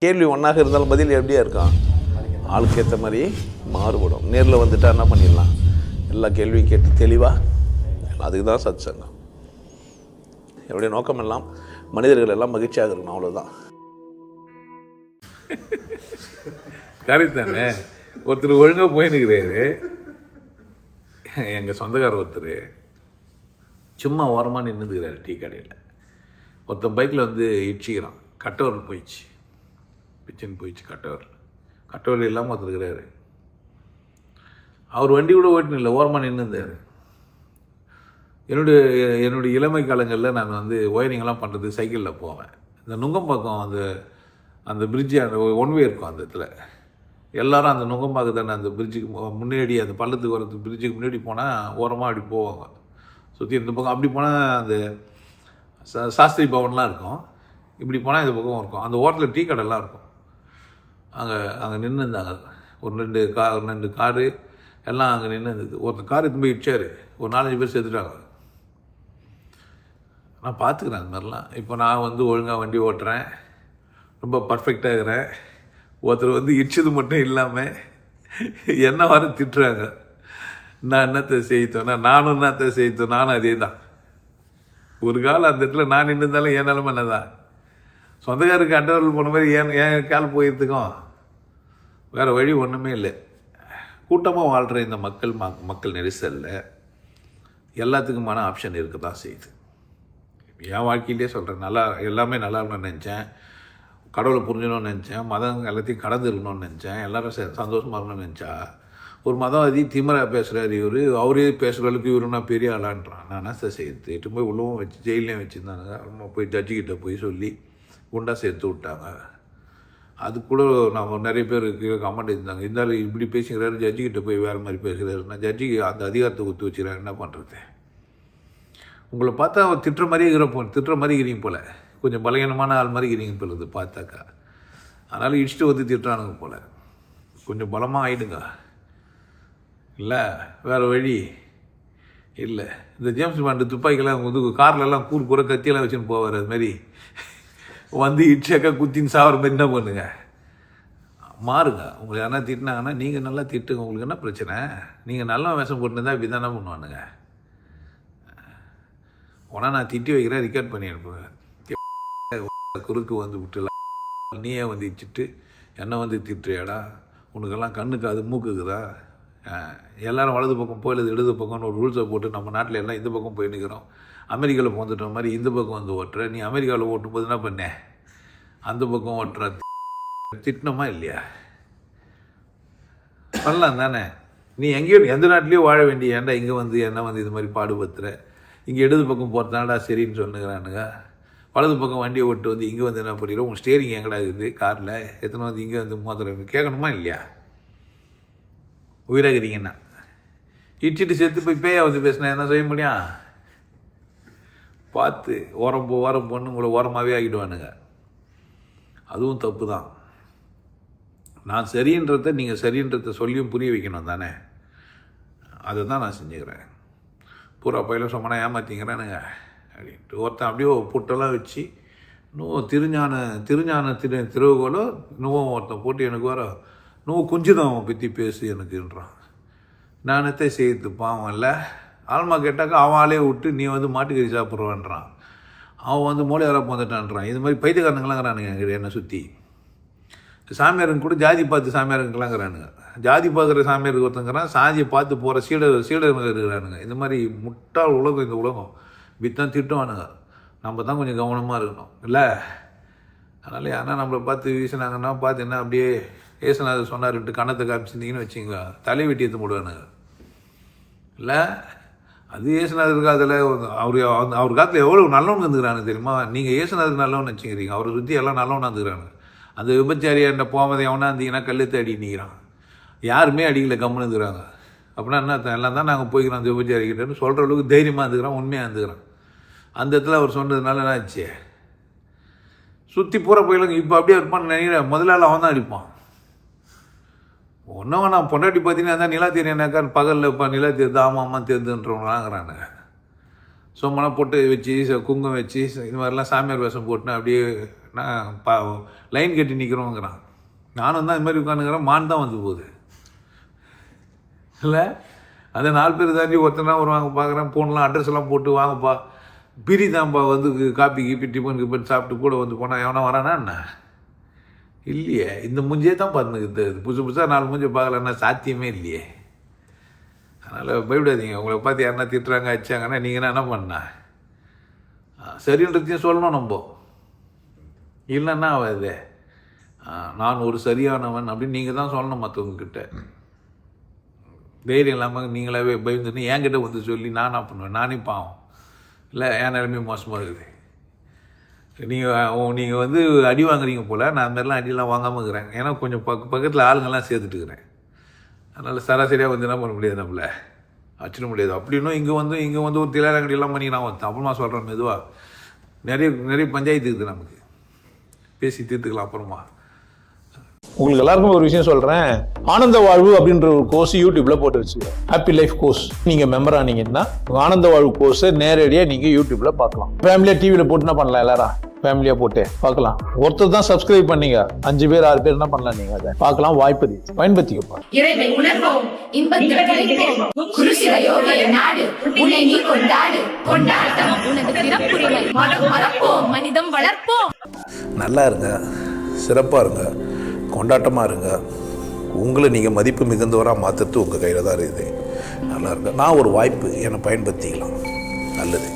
கேள்வி ஒன்றாக இருந்தாலும் பதில் எப்படியா இருக்கும், ஆளுக்கு ஏற்ற மாதிரி மாறுபடும். நேரில் வந்துட்டா என்ன பண்ணிடலாம், எல்லா கேள்வியும் கேட்டு தெளிவாக. அதுக்கு தான் சத் சங்கம். என்னுடைய நோக்கம் எல்லாம் மனிதர்கள் எல்லாம் மகிழ்ச்சியாக இருக்கணும், அவ்வளோதான். கரெக்ட் தானே. ஒருத்தர் ஒழுங்காக போயின்னுக்கிறாரு, எங்கள் சொந்தக்காரர் ஒருத்தர் சும்மா ஓரமாக நின்றுக்கிறாரு டீ கடையில். ஒருத்தன் பைக்கில் வந்து இடிச்சிக்கிறான், கட்டவர் போயிடுச்சு, பிச்சின்னு போயிடுச்சு கட்டவர் இல்லாமல் ஒருத்தருக்கிறாரு. அவர் வண்டி கூட ஓட்டுன்னு இல்லை, ஓரமாக நின்றுந்தார். என்னுடைய இளமை காலங்களில் நான் வந்து ஒயரிங்கெல்லாம் பண்ணுறது சைக்கிளில் போவேன். இந்த நுங்கம்பாக்கம் அந்த பிரிட்ஜு, அந்த ஒன்வே இருக்கும் அந்த இடத்துல. எல்லோரும் அந்த நுங்கம்பாக்கம் தானே, அந்த பிரிட்ஜுக்கு முன்னாடி, அந்த பள்ளத்துக்கு வரது பிரிட்ஜுக்கு முன்னாடி போனால் ஓரமாக அப்படி போவாங்க சுற்றி. இந்த பக்கம் அப்படி போனால் அந்த சாஸ்திரி பவன்லாம் இருக்கும், இப்படி போனால் இந்த பக்கம் இருக்கும். அந்த ஓரத்தில் டீ கடைலாம் இருக்கும். அங்கே நின்று இருந்தாங்க ஒரு ரெண்டு காரு எல்லாம் அங்கே நின்று இருந்தது. ஒருத்தர் கார் எடுத்து போய் இடிச்சார், ஒரு 4-5 பேர் சேர்த்துட்டாங்க. நான் பார்த்துக்கிறேன் அந்த மாதிரிலாம். இப்போ நான் வந்து ஒழுங்காக வண்டி ஓட்டுறேன், ரொம்ப பர்ஃபெக்டாக இருக்கிறேன். ஒருத்தர் வந்து இடிச்சது மட்டும் இல்லாமல் என்ன வர திட்டுறாங்க. நான் என்னத்தை செய்தோன்னா, நானும் என்னத்தை செய்தோம், நானும் அதே தான். ஒரு காலம் அந்த இடத்துல நான் நின்று இருந்தாலும் என் நிலமை என்ன தான். சொந்தக்காருக்கு அண்டவர்கள் போன மாதிரி என் கால் போயிருந்துக்கும். வேறு வழி ஒன்றுமே இல்லை. கூட்டமாக வாழ்கிற இந்த மக்கள் நெரிசலில் எல்லாத்துக்குமான ஆப்ஷன் இருக்க தான் செய்யுது. என் வாழ்க்கையிலே சொல்கிறேன், எல்லாமே நல்லா இருக்கணும்னு நினச்சேன், கடவுளை புரிஞ்சணும்னு நினச்சேன், மதம் எல்லாத்தையும் கடந்து இருக்கணும்னு நினச்சேன், எல்லோரும் சந்தோஷமாக இருக்கணும்னு நினச்சா, ஒரு மதம் அதி திமிராக பேசுகிறாரு அவரே பேசுகிற அளவுக்கு இவருன்னா பெரிய ஆளான்றான். நான் என்ன செய்யுது, எட்டு போய் உள்ளவும் வச்சு ஜெயிலையும் வச்சுருந்தாங்க. ரொம்ப போய் ஜட்ஜிக்கிட்ட போய் சொல்லி குண்டா சேர்த்து விட்டாங்க. அது கூட நம்ம நிறைய பேர் கமெண்ட் இருந்தாங்க, இருந்தாலும் இப்படி பேசுகிறாரு, ஜட்ஜிக்கிட்ட போய் வேறு மாதிரி பேசுகிறாரு. நான் ஜட்ஜிக்கு அந்த அதிகாரத்தை ஒத்து வச்சுக்கிறேன், என்ன பண்ணுறது. உங்களை பார்த்தா திட்டுற மாதிரியே திட்டுற மாதிரி இருக்கிறீங்க போல், கொஞ்சம் பலகீனமான ஆள் மாதிரி இருக்கிறீங்க போல் இது பார்த்தாக்கா. அதனால் இடிச்சுட்டு வந்து திட்டுறானுங்க போல். கொஞ்சம் பலமாக ஆகிடுங்க, இல்லை வேறு வழி இல்லை. இந்த ஜேம்ஸ் பாண்டு துப்பாக்கிலாம் வந்து கார்லெல்லாம் கூற கத்தியெல்லாம் வச்சுன்னு போவார். அதுமாரி வந்து இட்சாக்கா குத்தின்னு சாகிற மாதிரி என்ன பண்ணுங்க, மாறுங்க. உங்களை யாரா திட்டினாங்கன்னா நீங்கள் நல்லா திட்டுங்க, உங்களுக்கு என்ன பிரச்சனை. நீங்கள் நல்லா விஷம் போட்டுருந்தா இப்படி தானே பண்ணுவானுங்க. உடனே நான் திட்டி வைக்கிறேன், ரெக்கார்ட் பண்ணி அனுப்புவேன். குறுக்கு வந்து விட்டுலாம் நீயே வந்து இடிச்சிட்டு என்னை வந்து திட்டுறியாடா, உனக்கெல்லாம் கண்ணுக்கு அது மூக்குக்குதா. எல்லோரும் வலது பக்கம் போயிடுது இடது பக்கம்னு ஒரு ரூல்ஸை போட்டு நம்ம நாட்டில் எல்லாம் இந்த பக்கம் போய் நிற்கிறோம். அமெரிக்காவில் போந்துட்ட மாதிரி இந்த பக்கம் வந்து ஓட்டுற. நீ அமெரிக்காவில் ஓட்டும்போது என்ன பண்ண, அந்த பக்கம் ஓட்டுற. திட்டணுமா இல்லையா, பண்ணலாம் தானே. நீ எங்கேயோ எந்த நாட்டிலையோ வாழ வேண்டிய ஏன்டா இங்கே வந்து என்ன வந்து இது மாதிரி பாடுபடுத்துகிற. இங்கே இடது பக்கம் போகிறதாண்டா சரின்னு சொன்னுக்கிறானுங்க. வலது பக்கம் வண்டியை ஓட்டு வந்து இங்கே வந்து என்ன பண்ணிடுற, உங்கள் ஸ்டேரிங் எங்கடா இருக்குது காரில், எத்தனை வந்து இங்கே வந்து மோதுறேன்னு கேட்கணுமா இல்லையா. உயிராகிறீங்கன்னா இடிச்சிட்டு சேர்த்து போய் பேயா வந்து பேசினா என்ன செய்ய முடியும். பார்த்து ஓரம் பொண்ணு உங்களை ஓரமாகவே ஆகிடுவானுங்க. அதுவும் தப்பு தான். நான் சரின்றத நீங்கள் சரின்றத சொல்லியும் புரிய வைக்கணும் தானே. அதை தான் நான் செஞ்சுக்கிறேன். பூரா பயில சொன்னா ஏமாற்றிங்கிறானுங்க அப்படின்ட்டு ஒருத்தன் அப்படியே புட்டெல்லாம் வச்சு இன்னும் திருஞான திருவுகோலோ இன்னும் ஒருத்தன் போட்டு எனக்கு வர இன்னும் கொஞ்சம் தான் அவன் பற்றி பேசு எனக்குன்றான். நானத்தை செய்து பாவம் இல்லை. ஆல்மா கேட்டாக்கா அவன் ஆளே விட்டு நீ வந்து மாட்டுக்கறி சாப்பிட்ருவான்றான். அவன் வந்து மூளை வர போந்துட்டான்றான். இது மாதிரி பைத்தியக்காரனுங்களாங்கிறானுங்க என்னை சுற்றி. சாமியாருங்க கூட ஜாதி பார்த்து சாமியாருங்களாங்கிறானுங்க. ஜாதி பார்க்குற சாமியாருக்கு ஒருத்தங்கிறான், சாதியை பார்த்து போகிற சீடர்கள் இருக்கிறானுங்க. இந்த மாதிரி முட்டாள் உலகம் இந்த உலகம். இப்படித்தான் திட்டுவானுங்க. நம்ம தான் கொஞ்சம் கவனமாக இருக்கணும் இல்லை. அதனால் யாரா நம்மளை பார்த்து வீசினாங்கன்னா பார்த்து என்ன அப்படியே ஏசுநாதர் சொன்னார்ன்ட்டு கணத்தை காமிச்சிருந்தீங்கன்னு வச்சிங்களா, தலை வெட்டி எடுத்து போடுவானுங்க இல்லை. அது ஏசுநாதருக்கு அதில் அவர் காலத்தில் எவ்வளோ நல்லவனு இருந்துக்கிறானு தெரியுமா. நீங்கள் ஏசுநாதர் நல்லவன்னு வச்சுக்கிறீங்க, அவரை சுற்றி எல்லாம் நல்லவனாக இருந்துக்கிறாங்க. அந்த விபச்சாரியாண்ட போவதை எவனா இருந்தீங்கன்னா கல்லுத்து அடி நிற்கிறான். யாருமே அடிக்கல கம்முன்னு இருக்கிறாங்க. அப்படின்னா என்ன, எல்லாம் தான் நாங்கள் போய்க்கிறோம் அந்த விபச்சாரிக்கிட்டேன்னு சொல்கிற அளவுக்கு தைரியமாக இருந்துக்கிறோம், உண்மையாக இருந்துக்கிறோம். அந்த இடத்துல அவர் சொன்னதுனால என்ன ஆச்சு, சுற்றி பூரா போயிடலாங்க. இப்போ அப்படியே இருப்பான்னு நினைக்கிறேன். முதலால் அவன் தான் அடிப்பான். ஒன்றும் நான் பொண்டாட்டி பார்த்தீங்கன்னா தான் நிலா தெரியானாக்கா பகலில் இப்போ நிலா தெரியுது ஆமாம்மா தெரிஞ்சுன்றவங்களாங்கிறானுங்க. சும்மனா போட்டு வச்சு குங்கம் வச்சு இது மாதிரிலாம் சாமியார் வேஷம் போட்டுனா அப்படியே நான் லைன் கட்டி நிற்கிறோங்கிறான். நானும் தான் இது மாதிரி உட்காந்துக்கிறேன், மான் தான் வந்து போகுது இல்லை. அந்த 4 பேர் தாண்டி ஒருத்தனா வருவாங்க பார்க்குறேன், ஃபோன்லாம் அட்ரஸ் எல்லாம் போட்டு வாங்கப்பா பிரி தான்ப்பா வந்து காப்பி கீப்பி டிஃபன் சாப்பிட்டு கூட வந்து போனால் எவனா வரானா என்ன? இல்லையே. இந்த மூஞ்சியே தான் பார்த்துக்குது. புதுசாக 4 மூஞ்சி பார்க்கலன்னா சாத்தியமே இல்லையே. அதனால் பயப்படாதீங்க. உங்களை பார்த்து யாருன்னா திட்டுறாங்க அடிச்சாங்கன்னா நீங்கள் என்ன பண்ண சரின்றதையும் சொல்லணும். நம்ம இல்லைன்னா அது நான் ஒரு சரியானவன் அப்படின்னு நீங்கள் தான் சொல்லணும் மற்றவங்கக்கிட்ட. தைரியம் இல்லாமல் நீங்களாவே பயந்துன்னு என்கிட்ட வந்து சொல்லி நான் என்ன பண்ணுவேன்? நானே பாவம் இல்லை, என் நிலைமையும் மோசமாக இருக்குது. நீங்கள் வந்து அடி வாங்குறீங்க போல். நான் அந்த மாதிரிலாம் அடியெல்லாம் வாங்காமல் இருக்கிறேன். ஏன்னா கொஞ்சம் பக்கத்தில் ஆளுங்கள்லாம் சேர்த்துட்டுக்கிறேன். அதனால் சராசரியாக வந்து என்ன பண்ண முடியாது, நம்மள அச்சிட முடியாது. அப்படின்னும் இங்கே வந்து ஒரு திலாரங்கடியெல்லாம் பண்ணி நான் அப்புறமா சொல்கிறேன் மெதுவாக. நிறைய பஞ்சாயத்து இருக்குது, நமக்கு பேசி தீர்த்துக்கலாம் அப்புறமா. உங்களுக்கு எல்லாருக்கும் ஒரு விஷயம் சொல்றேன். ஆனந்த வாழ்வு அப்படின்ற ஒரு கோர்ஸ் யூடியூப்ல போட்டு வச்சுக்கிறேன். Happy life course. நீங்க மெம்பர் ஆனீங்கன்னா ஆனந்த வாழ்வு கோர்ஸை நேரடியா நீங்க யூடியூப்ல பார்க்கலாம். ஃபேமிலியா டிவில போட்டு என்ன பண்ணலாம், எல்லாரும் ஃபேமிலியா போட்டு பார்க்கலாம். ஒருத்தர் தான் சப்ஸ்கிரைப் பண்ணீங்க, 5 பேர் 6 பேர் என்ன பண்ணலாம், நீங்க அதை பார்க்கலாம். வாய்ப்பு இருக்கு, பயன்படுத்திக்கப்பா. இறைவை உணர்வோம், இன்பத்தில் கிடைப்போம். குருசில யோகிய நாடு, உன்னை நீ கொண்டாடு, கொண்டாட்டம் உனது பிறப்புரிமை. மனம் மறப்போம், மனிதம் வளர்ப்போம். நல்லா இருங்க, சிறப்பாக இருங்க, கொண்டாட்டமாக இருங்க. உங்களை நீங்கள் மதிப்பு மிகுந்தவராக மாற்றுறது உங்கள் கையில் தான் இருக்குது. நல்லா இருங்க. நான் ஒரு வாய்ப்பு, என்னை பயன்படுத்திக்கலாம். நல்லது.